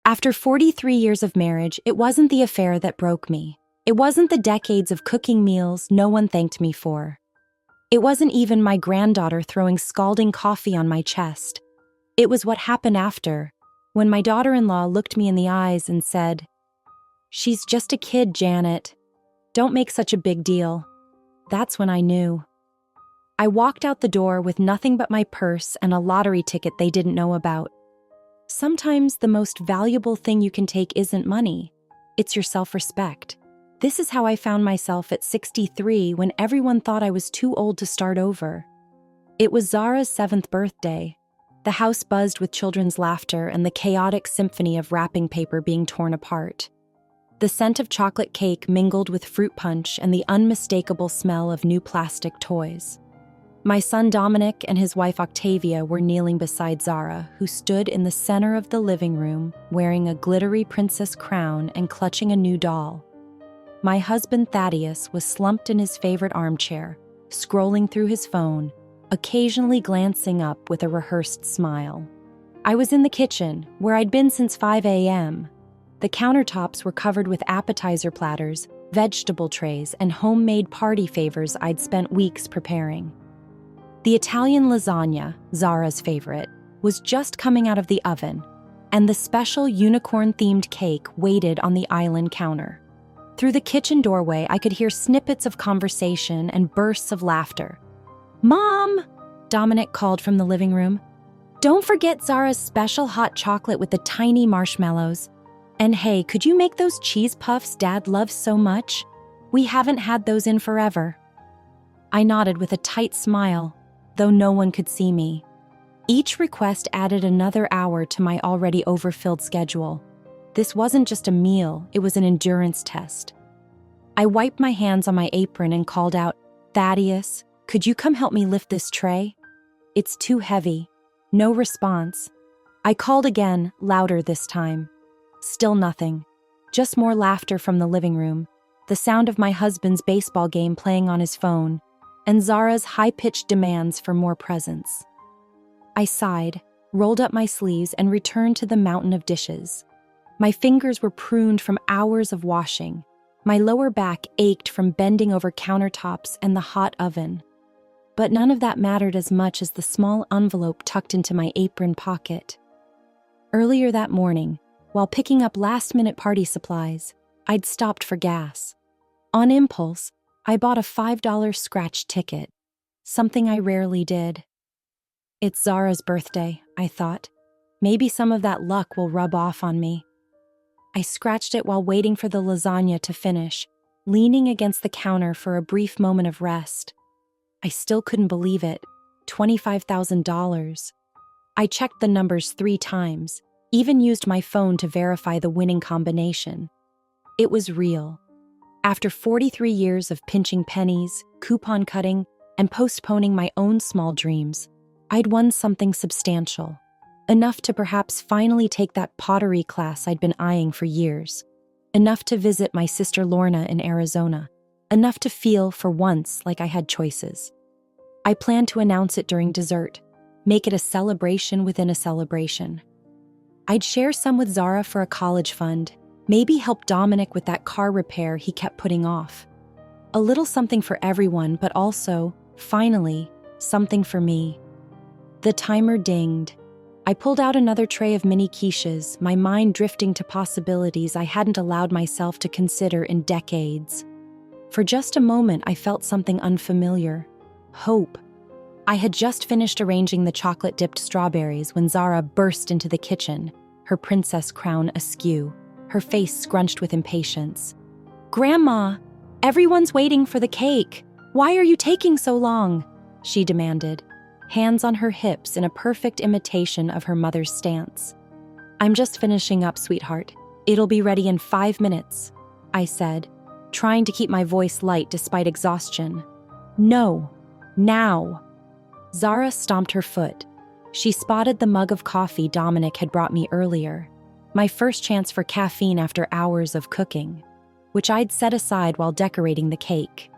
After 43 years of marriage, it wasn't the affair that broke me. It wasn't the decades of cooking meals no one thanked me for. It wasn't even my granddaughter throwing scalding coffee on my chest. It was what happened after, when my daughter-in-law looked me in the eyes and said, "She's just a kid, Janet. Don't make such a big deal." That's when I knew. I walked out the door with nothing but my purse and a lottery ticket they didn't know about. Sometimes the most valuable thing you can take isn't money. It's your self-respect. This is how I found myself at 63 when everyone thought I was too old to start over. It was Zara's 7th birthday. The house buzzed with children's laughter and the chaotic symphony of wrapping paper being torn apart. The scent of chocolate cake mingled with fruit punch and the unmistakable smell of new plastic toys. My son Dominic and his wife Octavia were kneeling beside Zara, who stood in the center of the living room wearing a glittery princess crown and clutching a new doll. My husband Thaddeus was slumped in his favorite armchair, scrolling through his phone, occasionally glancing up with a rehearsed smile. I was in the kitchen, where I'd been since 5 a.m. The countertops were covered with appetizer platters, vegetable trays, and homemade party favors I'd spent weeks preparing. The Italian lasagna, Zara's favorite, was just coming out of the oven, and the special unicorn-themed cake waited on the island counter. Through the kitchen doorway, I could hear snippets of conversation and bursts of laughter. "Mom!" Dominic called from the living room. "Don't forget Zara's special hot chocolate with the tiny marshmallows. And hey, could you make those cheese puffs Dad loves so much? We haven't had those in forever." I nodded with a tight smile, though no one could see me. Each request added another hour to my already overfilled schedule. This wasn't just a meal, it was an endurance test. I wiped my hands on my apron and called out, "Thaddeus, could you come help me lift this tray? It's too heavy." No response. I called again, louder this time. Still nothing. Just more laughter from the living room, the sound of my husband's baseball game playing on his phone, and Zara's high-pitched demands for more presents. I sighed, rolled up my sleeves, and returned to the mountain of dishes. My fingers were pruned from hours of washing. My lower back ached from bending over countertops and the hot oven. But none of that mattered as much as the small envelope tucked into my apron pocket. Earlier that morning, while picking up last-minute party supplies, I'd stopped for gas. On impulse, I bought a $5 scratch ticket, something I rarely did. It's Zara's birthday, I thought. Maybe some of that luck will rub off on me. I scratched it while waiting for the lasagna to finish, leaning against the counter for a brief moment of rest. I still couldn't believe it. $25,000. I checked the numbers 3 times, even used my phone to verify the winning combination. It was real. After 43 years of pinching pennies, coupon cutting, and postponing my own small dreams, I'd won something substantial. Enough to perhaps finally take that pottery class I'd been eyeing for years. Enough to visit my sister Lorna in Arizona. Enough to feel, for once, like I had choices. I planned to announce it during dessert, make it a celebration within a celebration. I'd share some with Zara for a college fund, maybe help Dominic with that car repair he kept putting off. A little something for everyone, but also, finally, something for me. The timer dinged. I pulled out another tray of mini quiches, my mind drifting to possibilities I hadn't allowed myself to consider in decades. For just a moment, I felt something unfamiliar. Hope. I had just finished arranging the chocolate-dipped strawberries when Zara burst into the kitchen, her princess crown askew, her face scrunched with impatience. "Grandma, everyone's waiting for the cake. Why are you taking so long?" she demanded, hands on her hips in a perfect imitation of her mother's stance. "I'm just finishing up, sweetheart. It'll be ready in 5 minutes," I said, trying to keep my voice light despite exhaustion. "No, now." Zara stomped her foot. She spotted the mug of coffee Dominic had brought me earlier, my first chance for caffeine after hours of cooking, which I'd set aside while decorating the cake.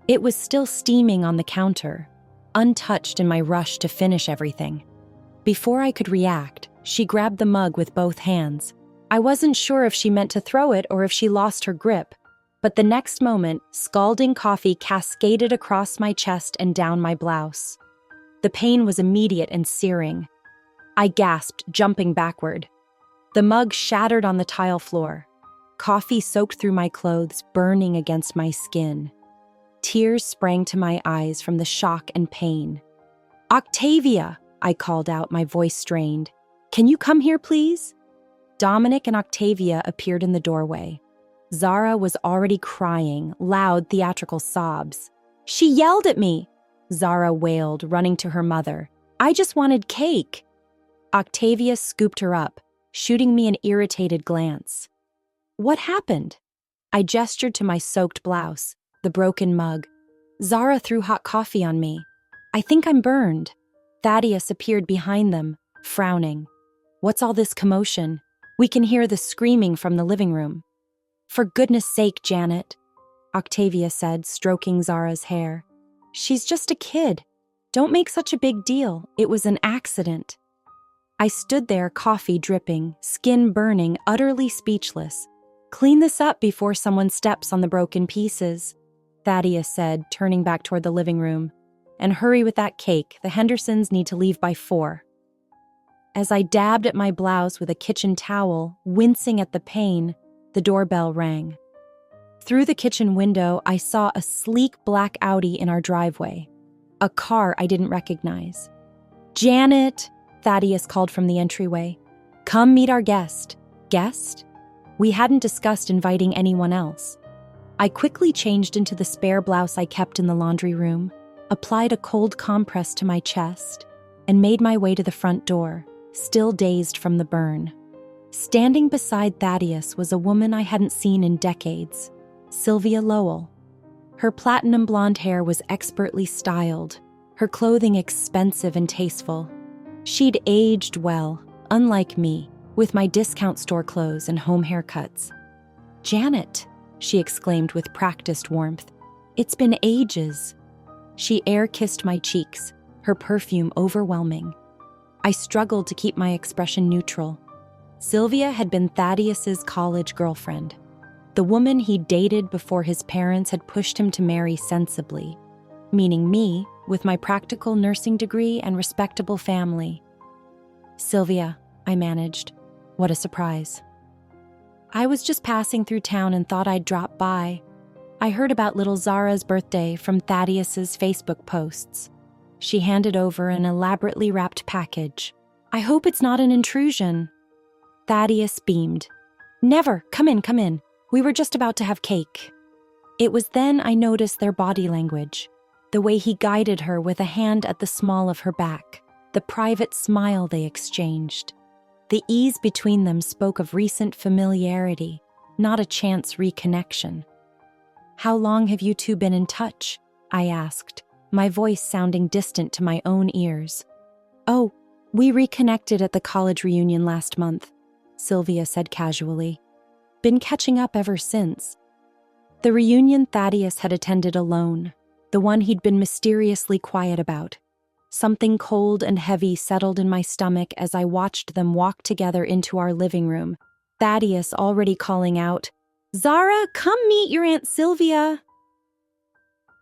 It was still steaming on the counter, untouched in my rush to finish everything. Before I could react, she grabbed the mug with both hands, I wasn't sure if she meant to throw it or if she lost her grip, but the next moment, scalding coffee cascaded across my chest and down my blouse. The pain was immediate and searing. I gasped, jumping backward. The mug shattered on the tile floor. Coffee soaked through my clothes, burning against my skin. Tears sprang to my eyes from the shock and pain. "Octavia!" I called out, my voice strained. "Can you come here, please?" Dominic and Octavia appeared in the doorway. Zara was already crying, loud theatrical sobs. "She yelled at me!" Zara wailed, running to her mother. "I just wanted cake." Octavia scooped her up, shooting me an irritated glance. "What happened?" I gestured to my soaked blouse, the broken mug. "Zara threw hot coffee on me. I think I'm burned." Thaddeus appeared behind them, frowning. "What's all this commotion? We can hear the screaming from the living room." "For goodness sake, Janet," Octavia said, stroking Zara's hair. "She's just a kid. Don't make such a big deal. It was an accident." I stood there, coffee dripping, skin burning, utterly speechless. "Clean this up before someone steps on the broken pieces," Thaddeus said, turning back toward the living room. "And hurry with that cake. The Hendersons need to leave by 4. As I dabbed at my blouse with a kitchen towel, wincing at the pain, the doorbell rang. Through the kitchen window, I saw a sleek black Audi in our driveway. A car I didn't recognize. "Janet!" Thaddeus called from the entryway. "Come meet our guest." Guest? We hadn't discussed inviting anyone else. I quickly changed into the spare blouse I kept in the laundry room, applied a cold compress to my chest, and made my way to the front door, still dazed from the burn. Standing beside Thaddeus was a woman I hadn't seen in decades, Sylvia Lowell. Her platinum blonde hair was expertly styled, her clothing expensive and tasteful. She'd aged well, unlike me, with my discount store clothes and home haircuts. "Janet," she exclaimed with practiced warmth. "It's been ages." She air-kissed my cheeks, her perfume overwhelming. I struggled to keep my expression neutral. Sylvia had been Thaddeus's college girlfriend, the woman he dated before his parents had pushed him to marry sensibly, meaning me, with my practical nursing degree and respectable family. "Sylvia," I managed. "What a surprise." "I was just passing through town and thought I'd drop by. I heard about little Zara's birthday from Thaddeus's Facebook posts." She handed over an elaborately wrapped package. "I hope it's not an intrusion." Thaddeus beamed. "Never. Come in, come in. We were just about to have cake." It was then I noticed their body language, the way he guided her with a hand at the small of her back, the private smile they exchanged. The ease between them spoke of recent familiarity, not a chance reconnection. "How long have you two been in touch?" I asked, my voice sounding distant to my own ears. "Oh, we reconnected at the college reunion last month," Sylvia said casually. "Been catching up ever since." The reunion Thaddeus had attended alone, the one he'd been mysteriously quiet about. Something cold and heavy settled in my stomach as I watched them walk together into our living room, Thaddeus already calling out, "Zara, come meet your Aunt Sylvia."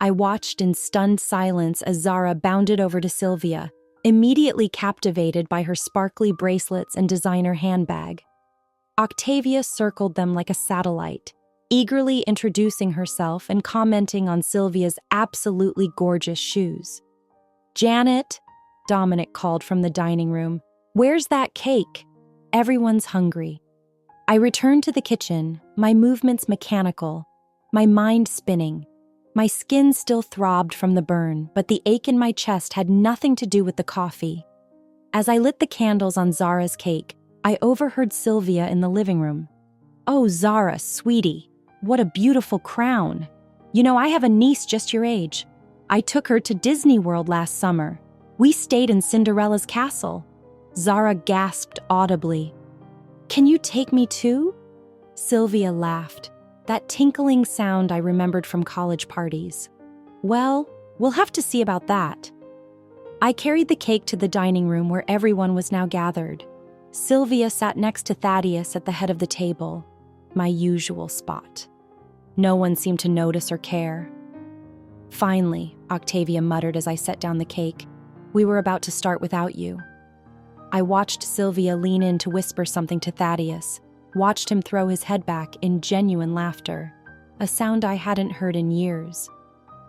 I watched in stunned silence as Zara bounded over to Sylvia, immediately captivated by her sparkly bracelets and designer handbag. Octavia circled them like a satellite, eagerly introducing herself and commenting on Sylvia's absolutely gorgeous shoes. "Janet," Dominic called from the dining room, "where's that cake? Everyone's hungry." I returned to the kitchen, my movements mechanical, my mind spinning. My skin still throbbed from the burn, but the ache in my chest had nothing to do with the coffee. As I lit the candles on Zara's cake, I overheard Sylvia in the living room. "Oh, Zara, sweetie, what a beautiful crown. You know, I have a niece just your age. I took her to Disney World last summer. We stayed in Cinderella's castle." Zara gasped audibly. "Can you take me too?" Sylvia laughed, that tinkling sound I remembered from college parties. "Well, we'll have to see about that." I carried the cake to the dining room where everyone was now gathered. Sylvia sat next to Thaddeus at the head of the table, my usual spot. No one seemed to notice or care. "Finally," Octavia muttered as I set down the cake, "we were about to start without you." I watched Sylvia lean in to whisper something to Thaddeus, watched him throw his head back in genuine laughter, a sound I hadn't heard in years.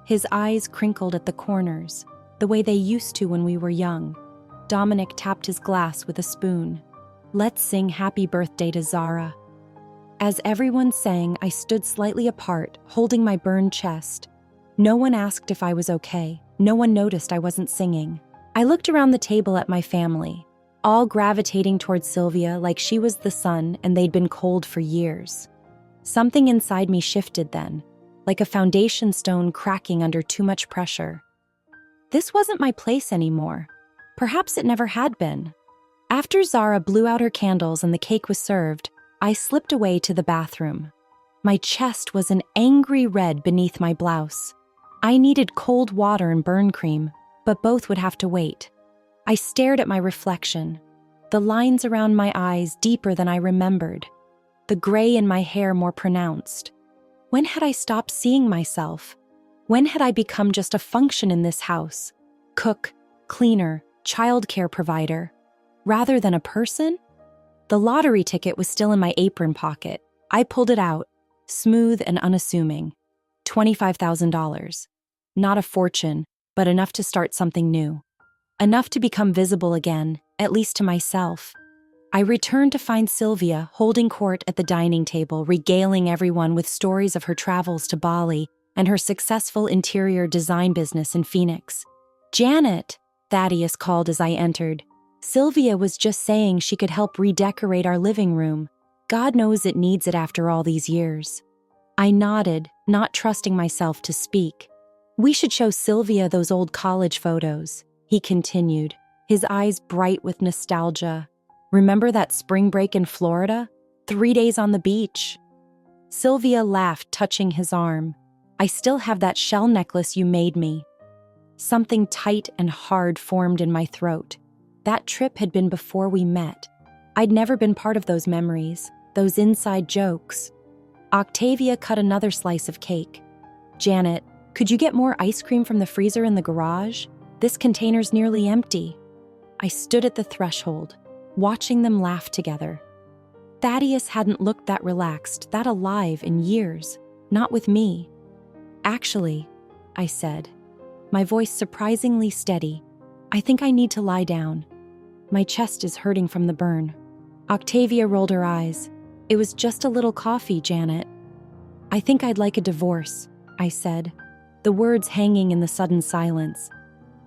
His eyes crinkled at the corners, the way they used to when we were young. Dominic tapped his glass with a spoon. "Let's sing Happy Birthday to Zara." As everyone sang, I stood slightly apart, holding my burned chest. No one asked if I was okay. No one noticed I wasn't singing. I looked around the table at my family, all gravitating towards Sylvia like she was the sun and they'd been cold for years. Something inside me shifted then, like a foundation stone cracking under too much pressure. This wasn't my place anymore. Perhaps it never had been. After Zara blew out her candles and the cake was served, I slipped away to the bathroom. My chest was an angry red beneath my blouse. I needed cold water and burn cream, but both would have to wait. I stared at my reflection, the lines around my eyes deeper than I remembered, the gray in my hair more pronounced. When had I stopped seeing myself? When had I become just a function in this house? Cook, cleaner, childcare provider, rather than a person? The lottery ticket was still in my apron pocket. I pulled it out, smooth and unassuming. $25,000. Not a fortune, but enough to start something new. Enough to become visible again, at least to myself. I returned to find Sylvia holding court at the dining table, regaling everyone with stories of her travels to Bali and her successful interior design business in Phoenix. "Janet," Thaddeus called as I entered. "Sylvia was just saying she could help redecorate our living room. God knows it needs it after all these years." I nodded, not trusting myself to speak. "We should show Sylvia those old college photos," he continued, his eyes bright with nostalgia. "Remember that spring break in Florida? 3 days on the beach." Sylvia laughed, touching his arm. "I still have that shell necklace you made me." Something tight and hard formed in my throat. That trip had been before we met. I'd never been part of those memories, those inside jokes. Octavia cut another slice of cake. "Janet, could you get more ice cream from the freezer in the garage? This container's nearly empty." I stood at the threshold, watching them laugh together. Thaddeus hadn't looked that relaxed, that alive in years, not with me. "Actually," I said, my voice surprisingly steady, "I think I need to lie down. My chest is hurting from the burn." Octavia rolled her eyes. "It was just a little coffee, Janet." "I think I'd like a divorce," I said, the words hanging in the sudden silence.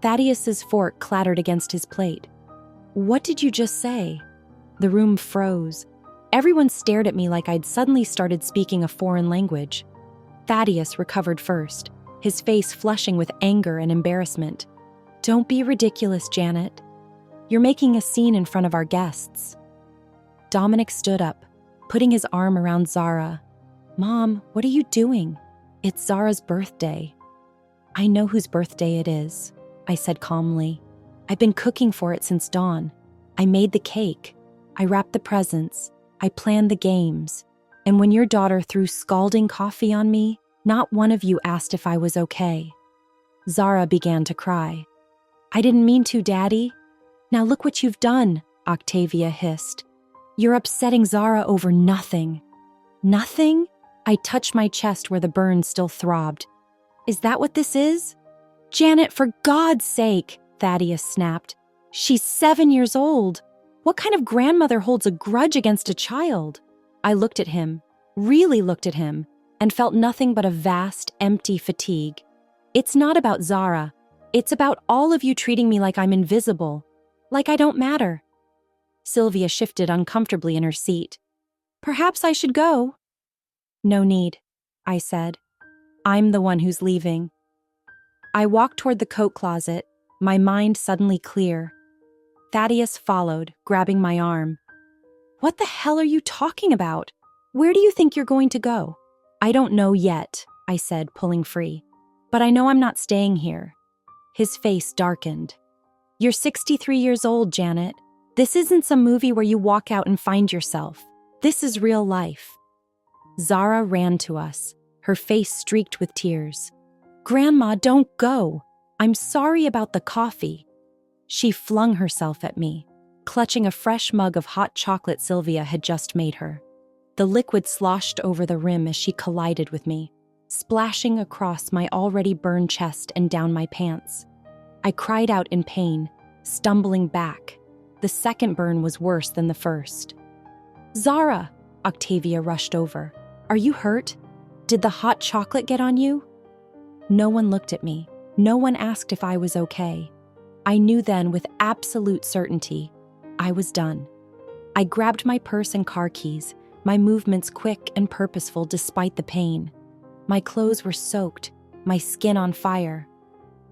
Thaddeus's fork clattered against his plate. "What did you just say?" The room froze. Everyone stared at me like I'd suddenly started speaking a foreign language. Thaddeus recovered first, his face flushing with anger and embarrassment. "Don't be ridiculous, Janet. You're making a scene in front of our guests." Dominic stood up, putting his arm around Zara. "Mom, what are you doing? It's Zara's birthday." "I know whose birthday it is," I said calmly. "I've been cooking for it since dawn. I made the cake. I wrapped the presents. I planned the games. And when your daughter threw scalding coffee on me, not one of you asked if I was okay." Zara began to cry. "I didn't mean to, Daddy." "Now look what you've done," Octavia hissed. "You're upsetting Zara over nothing." "Nothing?" I touched my chest where the burn still throbbed. "Is that what this is?" "Janet, for God's sake," Thaddeus snapped. "She's 7 years old. What kind of grandmother holds a grudge against a child?" I looked at him, really looked at him, and felt nothing but a vast, empty fatigue. "It's not about Zara. It's about all of you treating me like I'm invisible, like I don't matter." Sylvia shifted uncomfortably in her seat. "Perhaps I should go." "No need," I said. "I'm the one who's leaving." I walked toward the coat closet, my mind suddenly clear. Thaddeus followed, grabbing my arm. "What the hell are you talking about? Where do you think you're going to go?" "I don't know yet," I said, pulling free. "But I know I'm not staying here." His face darkened. "You're 63 years old, Janet. This isn't some movie where you walk out and find yourself. This is real life." Zara ran to us, her face streaked with tears. "Grandma, don't go. I'm sorry about the coffee." She flung herself at me, clutching a fresh mug of hot chocolate Sylvia had just made her. The liquid sloshed over the rim as she collided with me, splashing across my already burned chest and down my pants. I cried out in pain, stumbling back. The second burn was worse than the first. "Zara!" Octavia rushed over. "Are you hurt? Did the hot chocolate get on you?" No one looked at me. No one asked if I was okay. I knew then with absolute certainty, I was done. I grabbed my purse and car keys, my movements quick and purposeful despite the pain. My clothes were soaked, my skin on fire.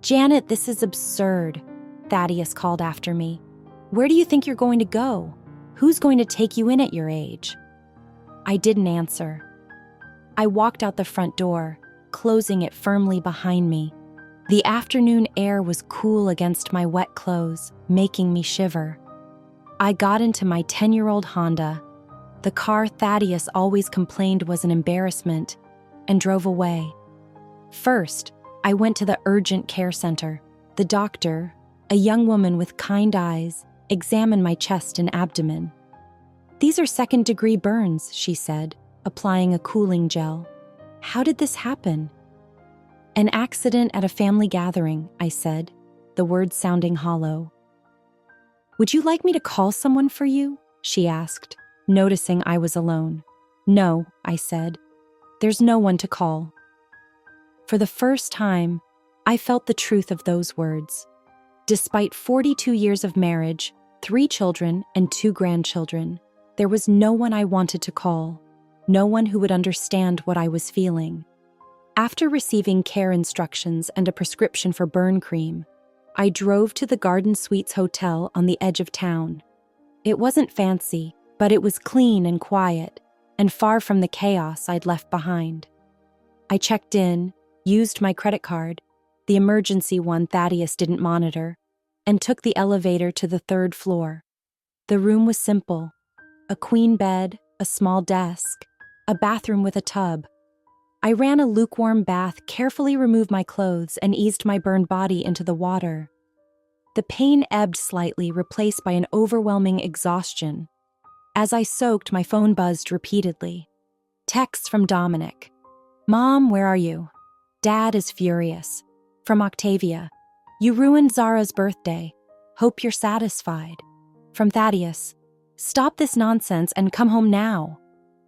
"Janet, this is absurd," Thaddeus called after me. "Where do you think you're going to go? Who's going to take you in at your age?" I didn't answer. I walked out the front door, closing it firmly behind me. The afternoon air was cool against my wet clothes, making me shiver. I got into my 10-year-old Honda, the car Thaddeus always complained was an embarrassment, and drove away. First, I went to the urgent care center. The doctor, a young woman with kind eyes, examined my chest and abdomen. "These are second-degree burns," she said, applying a cooling gel. "How did this happen?" "An accident at a family gathering," I said, the words sounding hollow. "Would you like me to call someone for you?" she asked, noticing I was alone. "No," I said. "There's no one to call." For the first time, I felt the truth of those words. Despite 42 years of marriage, 3 children, and 2 grandchildren, there was no one I wanted to call, no one who would understand what I was feeling. After receiving care instructions and a prescription for burn cream, I drove to the Garden Suites Hotel on the edge of town. It wasn't fancy, but it was clean and quiet, and far from the chaos I'd left behind. I checked in, used my credit card, the emergency one Thaddeus didn't monitor, and took the elevator to the 3rd floor. The room was simple: a queen bed, a small desk, a bathroom with a tub. I ran a lukewarm bath, carefully removed my clothes, and eased my burned body into the water. The pain ebbed slightly, replaced by an overwhelming exhaustion. As I soaked, my phone buzzed repeatedly. Texts from Dominic. "Mom, where are you?" "Dad is furious." From Octavia. "You ruined Zara's birthday. Hope you're satisfied." From Thaddeus. "Stop this nonsense and come home now."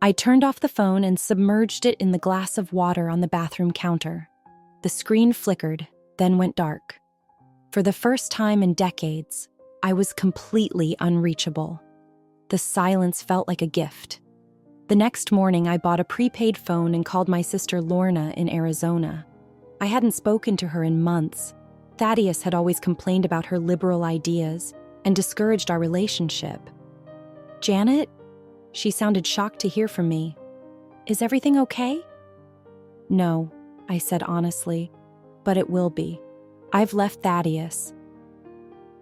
I turned off the phone and submerged it in the glass of water on the bathroom counter. The screen flickered, then went dark. For the first time in decades, I was completely unreachable. The silence felt like a gift. The next morning, I bought a prepaid phone and called my sister Lorna in Arizona. I hadn't spoken to her in months. Thaddeus had always complained about her liberal ideas and discouraged our relationship. "Janet?" She sounded shocked to hear from me. "Is everything okay?" "No," I said honestly, "but it will be. I've left Thaddeus."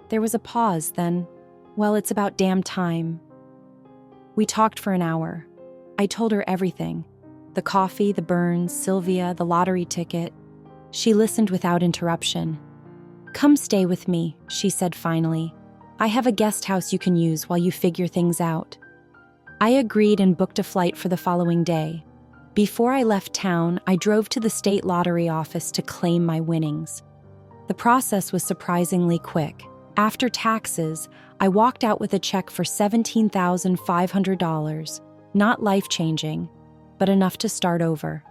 There was a pause, then, "Well, it's about damn time." We talked for an hour. I told her everything: the coffee, the burns, Sylvia, the lottery ticket. She listened without interruption. "Come stay with me," she said finally. "I have a guest house you can use while you figure things out." I agreed and booked a flight for the following day. Before I left town, I drove to the state lottery office to claim my winnings. The process was surprisingly quick. After taxes, I walked out with a check for $17,500, not life-changing, but enough to start over.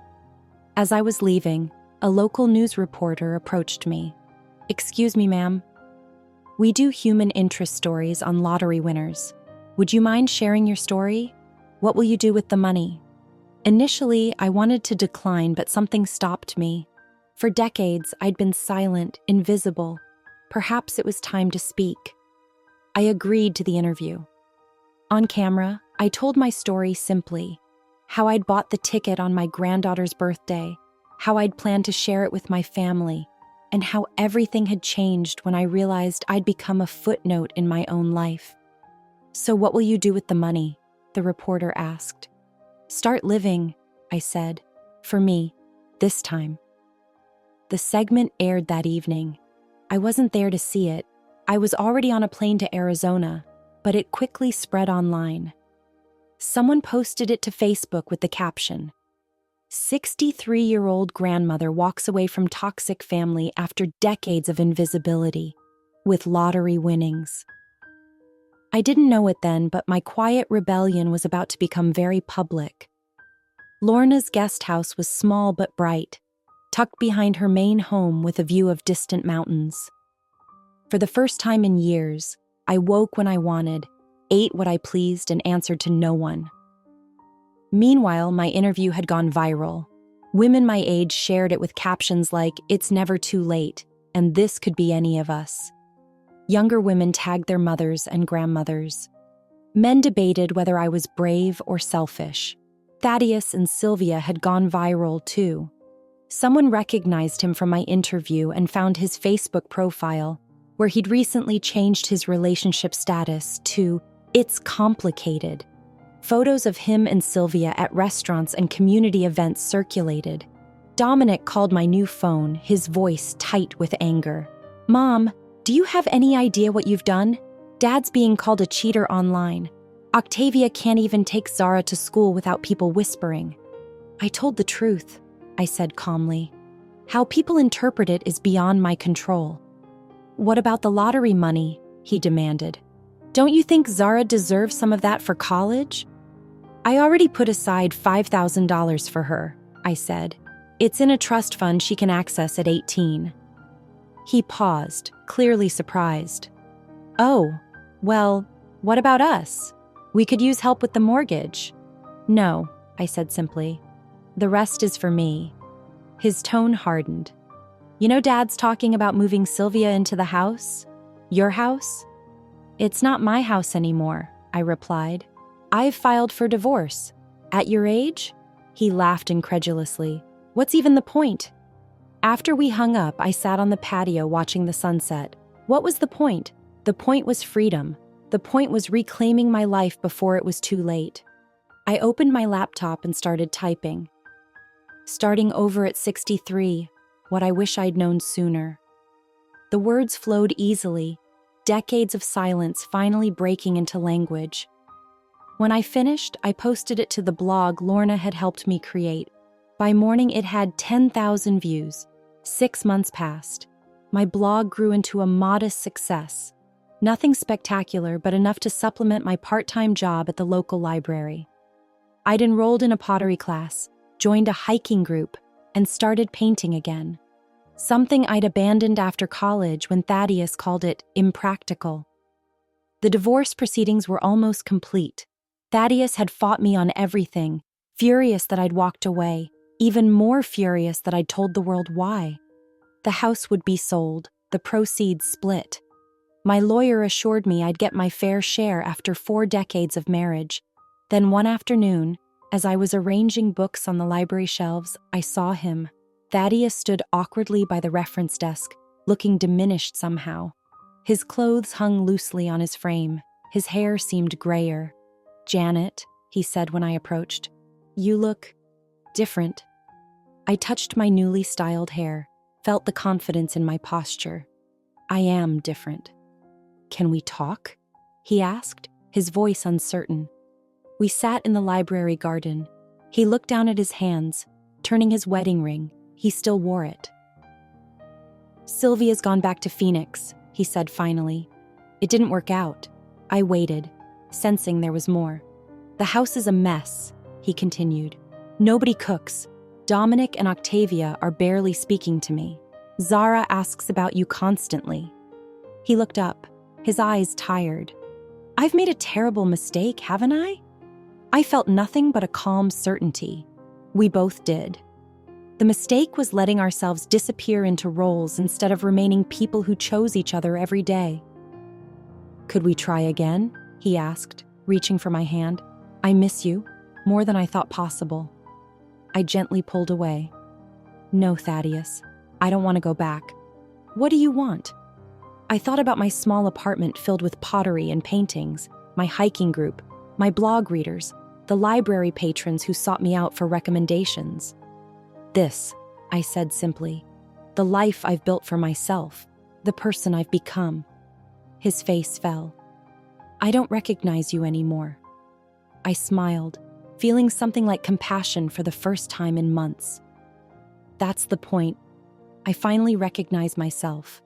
As I was leaving, a local news reporter approached me. "Excuse me, ma'am. We do human interest stories on lottery winners. Would you mind sharing your story? What will you do with the money?" Initially, I wanted to decline, but something stopped me. For decades, I'd been silent, invisible. Perhaps it was time to speak. I agreed to the interview. On camera, I told my story simply: how I'd bought the ticket on my granddaughter's birthday, how I'd planned to share it with my family, and how everything had changed when I realized I'd become a footnote in my own life. "So what will you do with the money?" the reporter asked. "Start living," I said. "For me, this time." The segment aired that evening. I wasn't there to see it. I was already on a plane to Arizona, but it quickly spread online. Someone posted it to Facebook with the caption, "63-year-old grandmother walks away from toxic family after decades of invisibility, with lottery winnings." I didn't know it then, but my quiet rebellion was about to become very public. Lorna's guest house was small but bright, tucked behind her main home with a view of distant mountains. For the first time in years, I woke when I wanted, ate what I pleased, and answered to no one. Meanwhile, my interview had gone viral. Women my age shared it with captions like, "It's never too late," and "This could be any of us." Younger women tagged their mothers and grandmothers. Men debated whether I was brave or selfish. Thaddeus and Sylvia had gone viral too. Someone recognized him from my interview and found his Facebook profile, where he'd recently changed his relationship status to "It's complicated." Photos of him and Sylvia at restaurants and community events circulated. Dominic called my new phone, his voice tight with anger. "Mom, do you have any idea what you've done? Dad's being called a cheater online. Octavia can't even take Zara to school without people whispering." "I told the truth," I said calmly. "How people interpret it is beyond my control." "What about the lottery money?" he demanded. "Don't you think Zara deserves some of that for college?" "I already put aside $5,000 for her," I said. "It's in a trust fund she can access at 18. He paused, clearly surprised. "Oh, well, what about us? We could use help with the mortgage." "No," I said simply. "The rest is for me." His tone hardened. "You know Dad's talking about moving Sylvia into the house? Your house?" "It's not my house anymore," I replied. "I've filed for divorce." "At your age?" He laughed incredulously. "What's even the point?" After we hung up, I sat on the patio watching the sunset. What was the point? The point was freedom. The point was reclaiming my life before it was too late. I opened my laptop and started typing. Starting over at 63, what I wish I'd known sooner. The words flowed easily, decades of silence finally breaking into language. When I finished, I posted it to the blog Lorna had helped me create. By morning, it had 10,000 views. 6 months passed. My blog grew into a modest success. Nothing spectacular, but enough to supplement my part-time job at the local library. I'd enrolled in a pottery class, joined a hiking group, and started painting again. Something I'd abandoned after college when Thaddeus called it impractical. The divorce proceedings were almost complete. Thaddeus had fought me on everything, furious that I'd walked away, even more furious that I'd told the world why. The house would be sold, the proceeds split. My lawyer assured me I'd get my fair share after 4 decades of marriage. Then one afternoon, as I was arranging books on the library shelves, I saw him. Thaddeus stood awkwardly by the reference desk, looking diminished somehow. His clothes hung loosely on his frame. His hair seemed grayer. "Janet," he said when I approached, "you look different." I touched my newly styled hair, felt the confidence in my posture. "I am different." "Can we talk?" he asked, his voice uncertain. We sat in the library garden. He looked down at his hands, turning his wedding ring. He still wore it. "Sylvia's gone back to Phoenix," he said finally. "It didn't work out." I waited, sensing there was more. "The house is a mess," he continued. "Nobody cooks. Dominic and Octavia are barely speaking to me. Zara asks about you constantly." He looked up, his eyes tired. "I've made a terrible mistake, haven't I?" I felt nothing but a calm certainty. We both did. The mistake was letting ourselves disappear into roles instead of remaining people who chose each other every day. "Could we try again?" he asked, reaching for my hand. "I miss you, more than I thought possible." I gently pulled away. "No, Thaddeus, I don't want to go back." "What do you want?" I thought about my small apartment filled with pottery and paintings, my hiking group, my blog readers, the library patrons who sought me out for recommendations. This, I said simply, the life I've built for myself, the person I've become. His face fell. I don't recognize you anymore. I smiled, feeling something like compassion for the first time in months. That's the point. I finally recognize myself.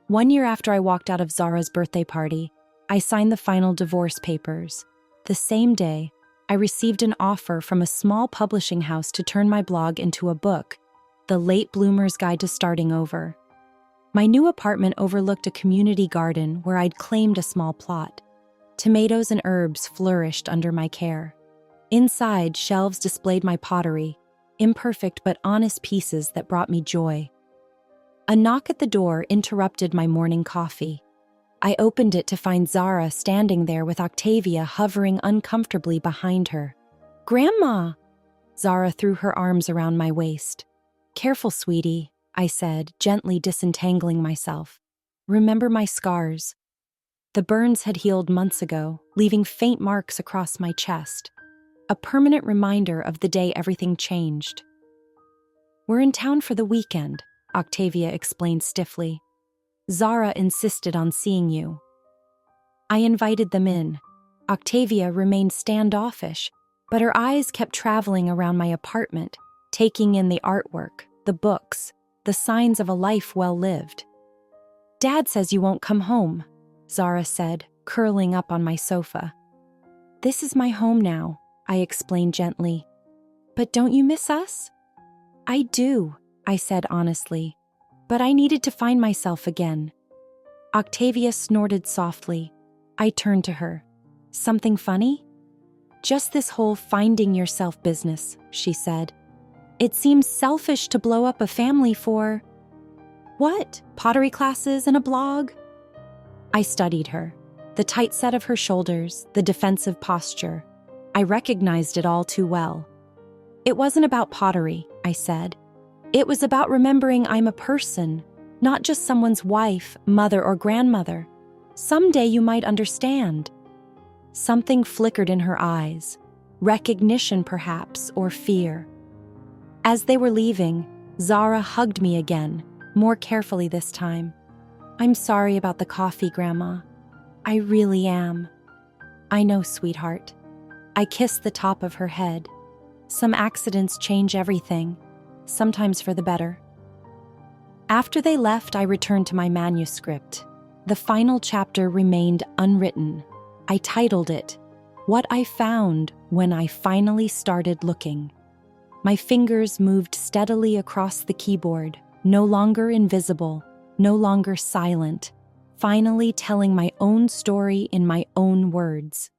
1 year after I walked out of Zara's birthday party, I signed the final divorce papers. The same day, I received an offer from a small publishing house to turn my blog into a book, The Late Bloomer's Guide to Starting Over. My new apartment overlooked a community garden where I'd claimed a small plot. Tomatoes and herbs flourished under my care. Inside, shelves displayed my pottery, imperfect but honest pieces that brought me joy. A knock at the door interrupted my morning coffee. I opened it to find Zara standing there with Octavia hovering uncomfortably behind her. "Grandma!" Zara threw her arms around my waist. "Careful, sweetie," I said, gently disentangling myself. "Remember my scars." The burns had healed months ago, leaving faint marks across my chest. A permanent reminder of the day everything changed. "We're in town for the weekend," Octavia explained stiffly. "Zara insisted on seeing you." I invited them in. Octavia remained standoffish, but her eyes kept traveling around my apartment, taking in the artwork, the books, the signs of a life well lived. "Dad says you won't come home," Zara said, curling up on my sofa. "This is my home now," I explained gently. "But don't you miss us?" "I do," I said honestly, "but I needed to find myself again." Octavia snorted softly. I turned to her. "Something funny?" "Just this whole finding yourself business," she said. "It seems selfish to blow up a family for—" "What? Pottery classes and a blog?" I studied her. The tight set of her shoulders, the defensive posture. I recognized it all too well. "It wasn't about pottery," I said. "It was about remembering I'm a person, not just someone's wife, mother, or grandmother. Someday you might understand." Something flickered in her eyes. Recognition, perhaps, or fear. As they were leaving, Zara hugged me again, more carefully this time. "I'm sorry about the coffee, Grandma. I really am." "I know, sweetheart." I kissed the top of her head. Some accidents change everything, sometimes for the better. After they left, I returned to my manuscript. The final chapter remained unwritten. I titled it, "What I Found When I Finally Started Looking." My fingers moved steadily across the keyboard, no longer invisible, no longer silent, finally telling my own story in my own words.